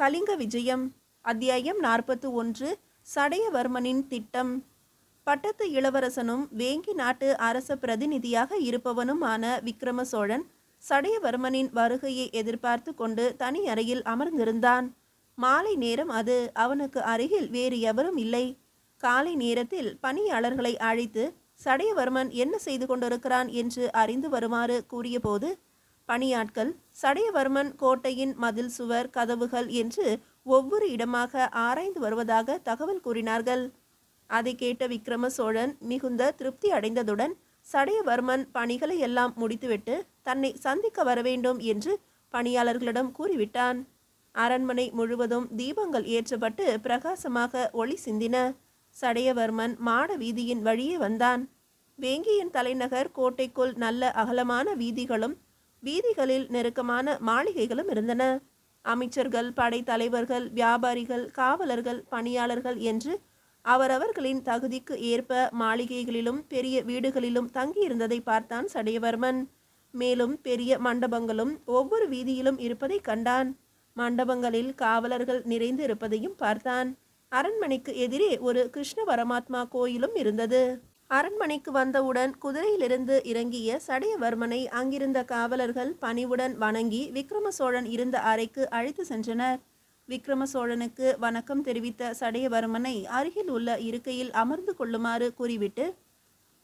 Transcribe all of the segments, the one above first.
கலிங்க விஜயம். அத்தியாயம் 41. சடையவர்மனின் திட்டம். பட்டத்து இளவரசனும் வேங்கி நாட்டு அரச பிரதிநிதியாக இருப்பவனுமான விக்ரம சோழன் சடையவர்மனின் வருகையை எதிர்பார்த்து கொண்டு தனி அறையில் அமர்ந்திருந்தான். மாலை நேரம் அது. அவனுக்கு அருகில் வேறு எவரும் இல்லை. காலை நேரத்தில் பணியாளர்களை அழைத்து சடையவர்மன் என்ன செய்து கொண்டிருக்கிறான் என்று அறிந்து வருமாறு கூறியபோது, பணியாட்கள் சடையவர்மன் கோட்டையின் மதில், சுவர், கதவுகள் என்று ஒவ்வொரு இடமாக ஆராய்ந்து வருவதாக தகவல் கூறினார்கள். அதை கேட்ட விக்ரம சோழன் மிகுந்த திருப்தி அடைந்ததுடன் சடையவர்மன் பணிகளை எல்லாம் முடித்துவிட்டு தன்னை சந்திக்க வரவேண்டும் என்று பணியாளர்களிடம் கூறிவிட்டான். அரண்மனை முழுவதும் தீபங்கள் ஏற்றப்பட்டு பிரகாசமாக ஒளி சிந்தின. சடையவர்மன் மாட வீதியின் வழியே வந்தான். வேங்கியின் தலைநகர் கோட்டைக்குள் நல்ல அகலமான வீதிகளும் வீதிகளில் நெருக்கமான மாளிகைகளும் இருந்தன. அமைச்சர்கள், படைத்தலைவர்கள், வியாபாரிகள், காவலர்கள், பணியாளர்கள் என்று அவரவர்களின் தகுதிக்கு ஏற்ப மாளிகைகளிலும் பெரிய வீடுகளிலும் தங்கியிருந்ததை பார்த்தான் சடையவர்மன். மேலும் பெரிய மண்டபங்களும் ஒவ்வொரு வீதியிலும் இருப்பதை கண்டான். மண்டபங்களில் காவலர்கள் நிறைந்து இருப்பதையும் பார்த்தான். அரண்மனைக்கு எதிரே ஒரு கிருஷ்ண பரமாத்மா கோயிலும் இருந்தது. அரண்மனைக்கு வந்தவுடன் குதிரையிலிருந்து இறங்கிய சடையவர்மனை அங்கிருந்த காவலர்கள் பணிவுடன் வணங்கி விக்ரம சோழன் இருந்த அறைக்கு அழைத்து சென்றனர். விக்ரம சோழனுக்கு வணக்கம் தெரிவித்த சடையவர்மனை அருகில் உள்ள இருக்கையில் அமர்ந்து கொள்ளுமாறு கூறிவிட்டு,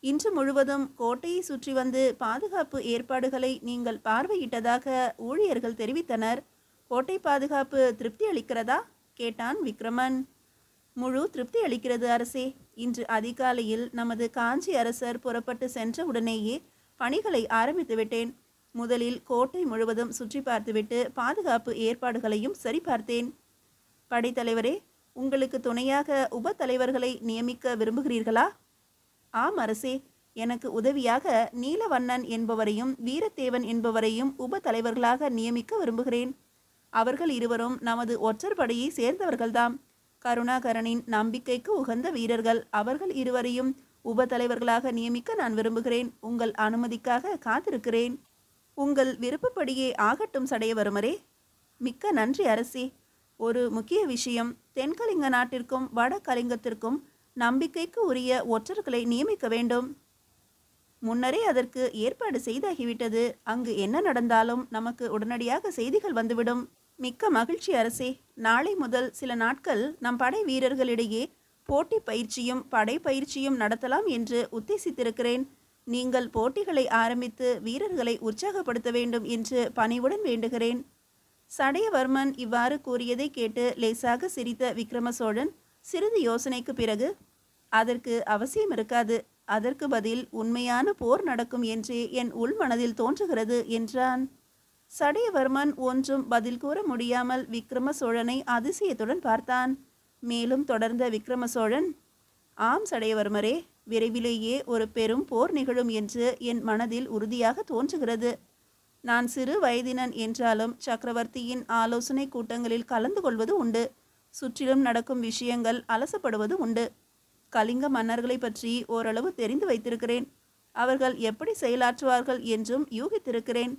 இன்று முழுவதும் கோட்டையை சுற்றி வந்து பாதுகாப்பு ஏற்பாடுகளை நீங்கள் பார்வையிட்டதாக ஊழியர்கள் தெரிவித்தனர். கோட்டை பாதுகாப்பு திருப்தி அளிக்கிறதா கேட்டான் விக்ரமன். முழு திருப்தி அளிக்கிறது அரசே. இன்று அதிகாலையில் நமது காஞ்சி அரசர் புறப்பட்டு சென்ற உடனேயே பணிகளை ஆரம்பித்து விட்டேன். முதலில் கோட்டை முழுவதும் சுற்றி பார்த்துவிட்டு பாதுகாப்பு ஏற்பாடுகளையும் சரிபார்த்தேன். படைத்தலைவரே, உங்களுக்கு துணையாக உப தலைவர்களை நியமிக்க விரும்புகிறீர்களா? ஆம் அரசே. எனக்கு உதவியாக நீலவண்ணன் என்பவரையும் வீரத்தேவன் என்பவரையும் உப தலைவர்களாக நியமிக்க விரும்புகிறேன். அவர்கள் இருவரும் நமது ஒற்றர் படையை சேர்ந்தவர்கள்தாம். கருணாகரனின் நம்பிக்கைக்கு உகந்த வீரர்கள். அவர்கள் இருவரையும் உப தலைவர்களாக நியமிக்க நான் விரும்புகிறேன். உங்கள் அனுமதிக்காக காத்திருக்கிறேன். உங்கள் விருப்பப்படியே ஆகட்டும் சடையவர்மரே. மிக்க நன்றி அரசே. ஒரு முக்கிய விஷயம். தென்கலிங்க நாட்டிற்கும் வட கலிங்கத்திற்கும் நம்பிக்கைக்கு உரிய ஒற்றர்களை நியமிக்க வேண்டும். முன்னரே அதற்கு ஏற்பாடு செய்தாகிவிட்டது. அங்கு என்ன நடந்தாலும் நமக்கு உடனடியாக செய்திகள் வந்துவிடும். மிக்க மகிழ்ச்சி அரசே. நாளை முதல் சில நாட்கள் நம் படை வீரர்களிடையே போட்டி பயிற்சியும் படை பயிற்சியும் நடத்தலாம் என்று உத்தேசித்திருக்கிறேன். நீங்கள் போட்டிகளை ஆரம்பித்து வீரர்களை உற்சாகப்படுத்த வேண்டும் என்று பணிவுடன் வேண்டுகிறேன். சடையவர்மன் இவ்வாறு கூறியதை கேட்டு லேசாக சிரித்த விக்ரம சோழன் சிறிது யோசனைக்கு பிறகு, அதற்கு அவசியம் இருக்காது. அதற்கு பதில் உண்மையான போர் நடக்கும் என்றே என் உள்மனதில் தோன்றுகிறது என்றான். சடையவர்மன் ஒன்றும் பதில் கூற முடியாமல் விக்ரம சோழனை அதிசயத்துடன் பார்த்தான். மேலும் தொடர்ந்த விக்ரம சோழன், ஆம் சடையவர்மரே, விரைவிலேயே ஒரு பெரும் போர் நிகழும் என்று என் மனதில் உறுதியாக தோன்றுகிறது. நான் சிறு வயதினன் என்றாலும் சக்கரவர்த்தியின் ஆலோசனை கூட்டங்களில் கலந்து கொள்வது உண்டு. சுற்றிலும் நடக்கும் விஷயங்கள் அலசப்படுவது உண்டு. கலிங்க மன்னர்களை பற்றி ஓரளவு தெரிந்து வைத்திருக்கிறேன். அவர்கள் எப்படி செயலாற்றுவார்கள் என்றும் யூகித்திருக்கிறேன்.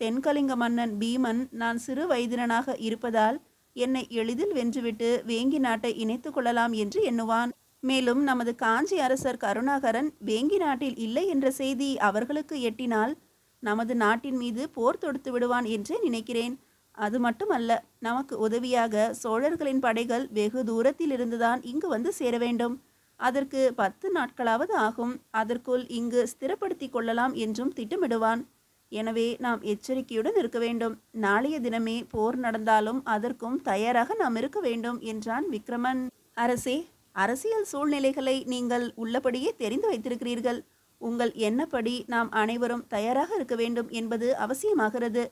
தென்கலிங்க மன்னன் பீமன் நான் சிறு வயதினனாக இருப்பதால் என்னை எளிதில் வென்றுவிட்டு வேங்கி நாட்டை இணைத்து கொள்ளலாம் என்று எண்ணுவான். மேலும் நமது காஞ்சி அரசர் கருணாகரன் வேங்கி நாட்டில் இல்லை என்ற செய்தி அவர்களுக்கு எட்டினால் நமது நாட்டின் மீது போர் தொடுத்து விடுவான் என்றே நினைக்கிறேன். அது மட்டுமல்ல, நமக்கு உதவியாக சோழர்களின் படைகள் வெகு தூரத்தில் இருந்துதான் இங்கு வந்து சேர வேண்டும். அதற்கு 10 நாட்களாவது ஆகும். அதற்குள் இங்கு ஸ்திரப்படுத்தி கொள்ளலாம் என்றும் திட்டமிடுவான். எனவே நாம் எச்சரிக்கையுடன் இருக்க வேண்டும். நாளைய தினமே போர் நடந்தாலும் அதற்கும் தயாராக நாம் இருக்க வேண்டும் என்றான் விக்ரமன். அரசே, அரசியல் சூழ்நிலைகளை நீங்கள் உள்ளபடியே தெரிந்து வைத்திருக்கிறீர்கள். உங்கள் எண்ணப்படி நாம் அனைவரும் தயாராக இருக்க வேண்டும் என்பது அவசியமாகிறது.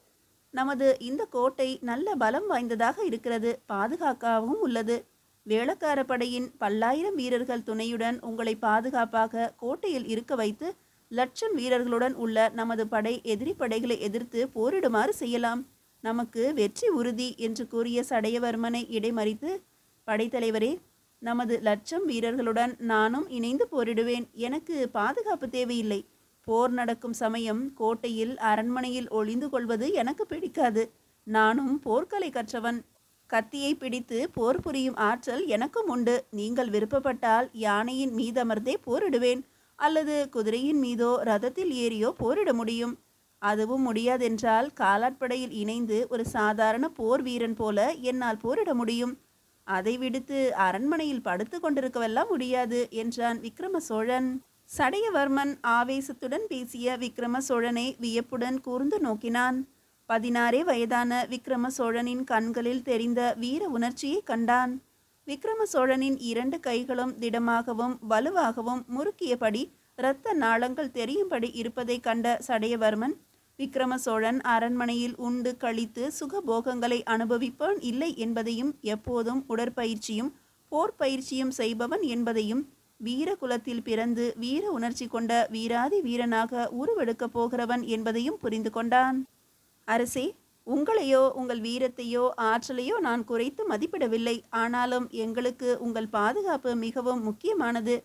நமது இந்த கோட்டை நல்ல பலம் வாய்ந்ததாக இருக்கிறது. பாதுகாக்கவும் உள்ளது. வேளக்கார படையின் பல்லாயிரம் வீரர்கள் துணையுடன் உங்களை பாதுகாப்பாக கோட்டையில் இருக்க வைத்து லட்சம் வீரர்களுடன் உள்ள நமது படை எதிரி படைகளை எதிர்த்து போரிடுமாறு செய்யலாம். நமக்கு வெற்றி உறுதி என்று கூறிய சடையவர்மனை இடைமறித்து, படைத்தலைவரே, நமது லட்சம் வீரர்களுடன் நானும் இணைந்து போரிடுவேன். எனக்கு பாதுகாப்பு தேவையில்லை. போர் நடக்கும் சமயம் கோட்டையில் அரண்மனையில் ஒளிந்து கொள்வது எனக்கு பிடிக்காது. நானும் போர்க்கலை கற்றவன். கத்தியை பிடித்து போர் புரியும் ஆற்றல் எனக்கும் உண்டு. நீங்கள் விருப்பப்பட்டால் யானையின் மீதமர்ந்தே போரிடுவேன், அல்லது குதிரையின் மீதோ ரதத்தில் ஏறியோ போரிட முடியும். அதுவும் முடியாதென்றால் காலாட்படையில் இணைந்து ஒரு சாதாரண போர் வீரன் போல என்னால் போரிட முடியும். அதை விடுத்து அரண்மனையில் படுத்து கொண்டிருக்கவெல்லாம் முடியாது என்றான் விக்ரம சோழன். சடையவர்மன் ஆவேசத்துடன் பேசிய விக்ரம சோழனை வியப்புடன் கூர்ந்து நோக்கினான். 16 வயதான விக்ரம சோழனின் கண்களில் தெரிந்த வீர உணர்ச்சியை கண்டான். விக்ரம சோழனின் 2 கைகளும் திடமாகவும் வலுவாகவும் முறுக்கியபடி இரத்த நாளங்கள் தெரியும்படி இருப்பதை கண்ட சடையவர்மன், விக்ரம சோழன் அரண்மனையில் உண்டு கழித்து சுகபோகங்களை அனுபவிப்பவன் இல்லை என்பதையும், எப்போதும் உடற்பயிற்சியும் போர் பயிற்சியும் செய்பவன் என்பதையும், வீர குலத்தில் பிறந்து வீர உணர்ச்சி கொண்ட வீராதி வீரனாக உருவெடுக்கப் போகிறவன் என்பதையும் புரிந்து கொண்டான். அரசே, உங்களையோ உங்கள் வீரத்தையோ ஆற்றலையோ நான் குறைத்து மதிப்பிடவில்லை. ஆனாலும் எங்களுக்கு உங்கள் பாதுகாப்பு மிகவும் முக்கியமானது.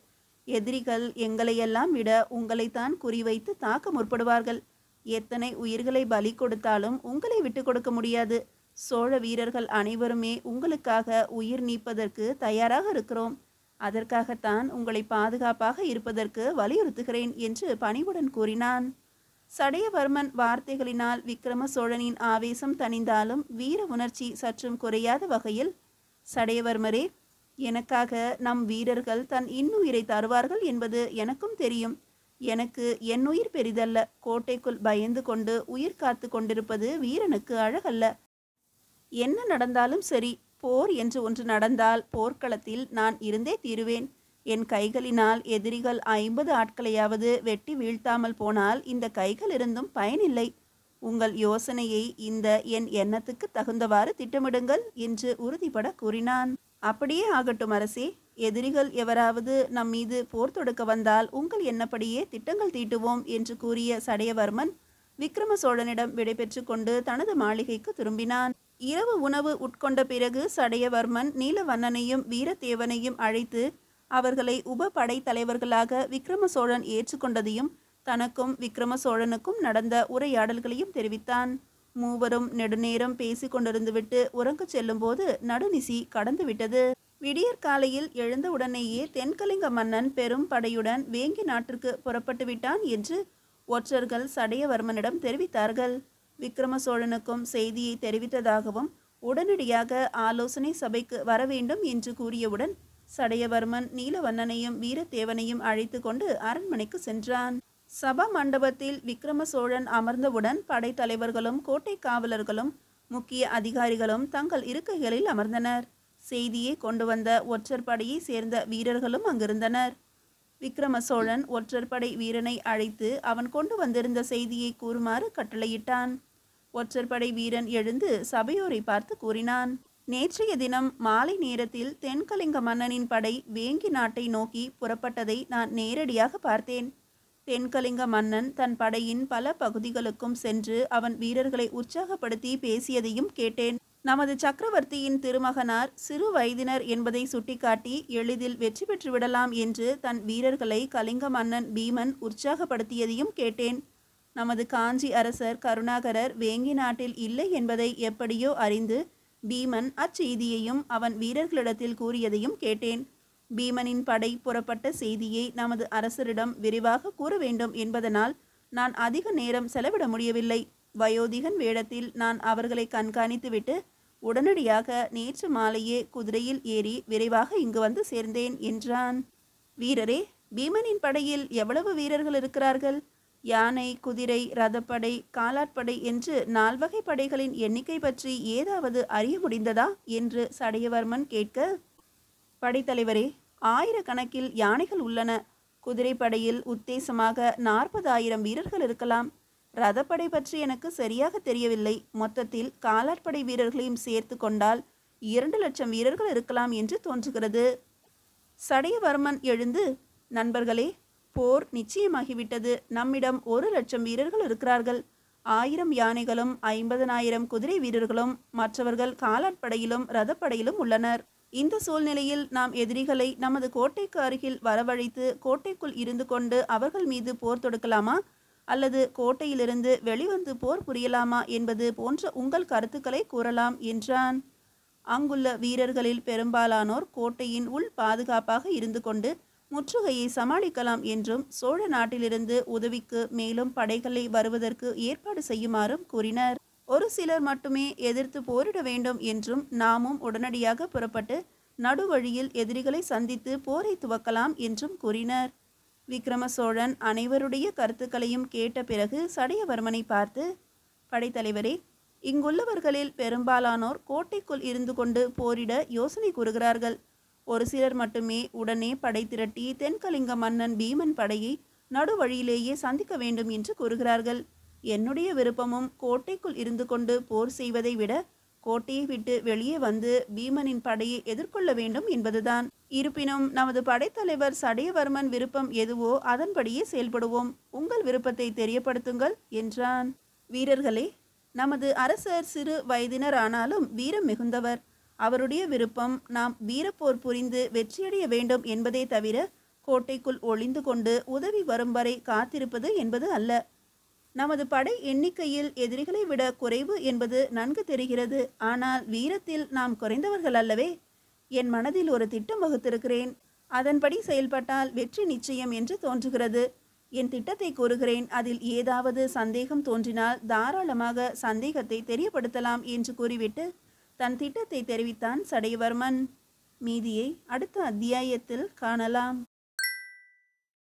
எதிரிகள் எங்களையெல்லாம் விட உங்களைத்தான் குறிவைத்து தாக்க முற்படுவார்கள். எத்தனை உயிர்களை பலி கொடுத்தாலும் உங்களை விட்டு கொடுக்க முடியாது. சோழ வீரர்கள் அனைவருமே உங்களுக்காக உயிர் நீப்பதற்கு தயாராக இருக்கிறோம். அதற்காகத்தான் உங்களை பாதுகாப்பாக இருப்பதற்கு வலியுறுத்துகிறேன் என்று பணிவுடன் கூறினான். சடையவர்மன் வார்த்தைகளினால் விக்ரம சோழனின் ஆவேசம் தணிந்தாலும் வீர உணர்ச்சி சற்றும் குறையாத வகையில், சடையவர்மரே, எனக்காக நம் வீரர்கள் தன் இன்னுயிரை தருவார்கள் என்பது எனக்கும் தெரியும். எனக்கு என் உயிர் பெரிதல்ல. கோட்டைக்குள் பயந்து கொண்டு உயிர் காத்து கொண்டிருப்பது வீரனுக்கு அழகல்ல. என்ன நடந்தாலும் சரி, போர் என்று ஒன்று நடந்தால் போர்க்களத்தில் நான் இருந்தே தீருவேன். என் கைகளினால் எதிரிகள் 50 ஆட்களையாவது வெட்டி வீழ்த்தாமல் போனால் இந்த கைகள் இருந்தும் பயனில்லை. உங்கள் யோசனையை இந்த என் எண்ணத்துக்கு தகுந்தவாறு திட்டமிடுங்கள் என்று உறுதிபட கூறினான். அப்படியே ஆகட்டும் அரசே. எதிரிகள் எவராவது நம் மீது போர் தொடுக்க வந்தால் உங்கள் எண்ணப்படியே திட்டங்கள் தீட்டுவோம் என்று கூறிய சடையவர்மன் விக்ரம சோழனிடம் விடைபெற்று கொண்டு தனது மாளிகைக்கு திரும்பினான். இரவு உணவு உட்கொண்ட பிறகு சடையவர்மன் நீலவண்ணனையும் வீரதேவனையும் அழைத்து அவர்களை உப படை தலைவர்களாக விக்ரம சோழன் ஏற்றுக்கொண்டதையும் தனக்கும் விக்ரம சோழனுக்கும் நடந்த உரையாடல்களையும் தெரிவித்தான். மூவரும் நெடுநேரம் பேசி கொண்டிருந்துவிட்டு உறங்கச் செல்லும்போது நடுநிசி கடந்து விட்டது. விடியற் காலையில் எழுந்தவுடனேயே தென்கலிங்க மன்னன் பெரும் படையுடன் வேங்கி நாட்டிற்கு புறப்பட்டு விட்டான் என்று ஒற்றர்கள் சடையவர்மனிடம் தெரிவித்தார்கள். விக்ரம சோழனுக்கும் செய்தியை தெரிவித்ததாகவும் உடனடியாக ஆலோசனை சபைக்கு வர வேண்டும் என்று கூறியவுடன் சடையவர்மன் நீலவண்ணனையும் வீரதேவனையும் அழைத்து கொண்டு அரண்மனைக்கு சென்றான். சபா மண்டபத்தில் விக்ரம சோழன் அமர்ந்தவுடன் படைத்தலைவர்களும் கோட்டை காவலர்களும் முக்கிய அதிகாரிகளும் தங்கள் இருக்கைகளில் அமர்ந்தனர். செய்தியை கொண்டு வந்த ஒற்றர் படையை சேர்ந்த வீரர்களும் அங்கிருந்தனர். விக்ரம சோழன் ஒற்றர் படை வீரனை அழைத்து அவன் கொண்டு வந்திருந்த செய்தியை கூறுமாறு கட்டளையிட்டான். ஒற்றர் படை வீரன் எழுந்து சபையோரை பார்த்து கூறினான். நேற்றைய தினம் மாலை நேரத்தில் தென்கலிங்க மன்னனின் படை வேங்கி நாட்டை நோக்கி புறப்பட்டதை நான் நேரடியாக பார்த்தேன். தென்கலிங்க மன்னன் தன் படையின் பல பகுதிகளுக்கும் சென்று அவன் வீரர்களை உற்சாகப்படுத்தி பேசியதையும் கேட்டேன். நமது சக்கரவர்த்தியின் திருமகனார் சிறு வயதினர் என்பதை சுட்டிக்காட்டி எளிதில் வெற்றி பெற்று விடலாம் என்று தன் வீரர்களை கலிங்க மன்னன் பீமன் உற்சாகப்படுத்தியதையும் கேட்டேன். நமது காஞ்சி அரசர் கருணாகரர் வேங்கி நாட்டில் இல்லை என்பதை எப்படியோ அறிந்து பீமன் அச்செய்தியையும் அவன் வீரர்களிடத்தில் கூறியதையும் கேட்டேன். பீமனின் படை புறப்பட்ட செய்தியை நமது அரசரிடம் விரிவாக கூற வேண்டும் என்பதனால் நான் அதிக நேரம் செலவிட முடியவில்லை. வயோதிகன் வேடத்தில் நான் அவர்களை கண்காணித்துவிட்டு உடனடியாக நேற்று மாலையே குதிரையில் ஏறி விரைவாக இங்கு வந்து சேர்ந்தேன் என்றான். வீரரே, பீமனின் படையில் எவ்வளவு வீரர்கள் இருக்கிறார்கள்? யானை, குதிரை, ரதப்படை, காலாட்படை என்று 4 வகை படைகளின் எண்ணிக்கை பற்றி ஏதாவது அறிய முடிந்ததா என்று சடையவர்மன் கேட்க, படைத்தலைவரே, 1000 கணக்கில் யானைகள் உள்ளன. குதிரைப்படையில் உத்தேசமாக 40,000 வீரர்கள் இருக்கலாம். ரதப்படை பற்றி எனக்கு சரியாக தெரியவில்லை. மொத்தத்தில் காலாட்படை வீரர்களையும் சேர்த்து கொண்டால் 2 லட்சம் வீரர்கள் இருக்கலாம் என்று தோன்றுகிறது. சடையவர்மன் எழுந்து, நண்பர்களே, போர் நிச்சயமாகிவிட்டது. நம்மிடம் 1 லட்சம் வீரர்கள் இருக்கிறார்கள். 1000 யானைகளும் 50,000 குதிரை வீரர்களும் மற்றவர்கள் காலாட்படையிலும் ரதப்படையிலும் உள்ளனர். இந்த சூழ்நிலையில் நாம் எதிரிகளை நமது கோட்டைக்கு அருகில் வரவழைத்து கோட்டைக்குள் இருந்து கொண்டு அவர்கள் மீது போர் தொடுக்கலாமா, அல்லது கோட்டையிலிருந்து வெளிவந்து போர் புரியலாமா என்பது போன்ற உங்கள் கருத்துக்களை கூறலாம் என்றான். அங்குள்ள வீரர்களில் பெரும்பாலானோர் கோட்டையின் உள் பாதுகாப்பாக இருந்து கொண்டு முற்றுகையை சமாளிக்கலாம் என்றும் சோழ நாட்டிலிருந்து உதவிக்கு மேலும் படைகளை வருவதற்கு ஏற்பாடு செய்யுமாறும் கூறினர். ஒரு சிலர் மட்டுமே எதிர்த்து போரிட வேண்டும் என்றும் நாமும் உடனடியாக புறப்பட்டு நடுவழியில் எதிரிகளை சந்தித்து போரை துவக்கலாம் என்றும் கூறினர். விக்ரம சோழன் அனைவருடைய கருத்துக்களையும் கேட்ட பிறகு சடையவர்மனை பார்த்து, படைத்தலைவரே, இங்குள்ளவர்களில் பெரும்பாலானோர் கோட்டைக்குள் இருந்து கொண்டு போரிட யோசனை கூறுகிறார்கள். ஒரு சிலர் மட்டுமே உடனே படை திரட்டி தென்கலிங்க மன்னன் பீமன் படையை நடுவழியிலேயே சந்திக்க வேண்டும் என்று கூறுகிறார்கள். என்னுடைய விருப்பமும் கோட்டைக்குள் இருந்து கொண்டு போர் செய்வதை விட கோட்டையை விட்டு வெளியே வந்து பீமனின் படையை எதிர்கொள்ள வேண்டும் என்பதுதான். இருப்பினும் நமது படைத்தலைவர் சடையவர்மன் விருப்பம் எதுவோ அதன்படியே செயல்படுவோம். உங்கள் விருப்பத்தை தெரியப்படுத்துங்கள் என்றான். வீரர்களே, நமது அரசர் சிறு வயதினர் ஆனாலும் வீரம் மிகுந்தவர். அவருடைய விருப்பம் நாம் வீரப்போர் புரிந்து வெற்றியடைய வேண்டும் என்பதே தவிர கோட்டைக்குள் ஒளிந்து கொண்டு உதவி வரும் வரை காத்திருப்பது என்பது அல்ல. நமது படை எண்ணிக்கையில் எதிரிகளை விட குறைவு என்பது நன்கு தெரிகிறது. ஆனால் வீரத்தில் நாம் குறைந்தவர்கள் அல்லவே. என் மனதில் ஒரு திட்டம் வகுத்திருக்கிறேன். அதன்படி செயல்பட்டால் வெற்றி நிச்சயம் என்று தோன்றுகிறது. என் திட்டத்தை கூறுகிறேன். அதில் ஏதாவது சந்தேகம் தோன்றினால் தாராளமாக சந்தேகத்தை தெரியப்படுத்தலாம் என்று கூறிவிட்டு தன் திட்டத்தை தெரிவித்தான் சடையவர்மன். மீதியை அடுத்த அத்தியாயத்தில் காணலாம்.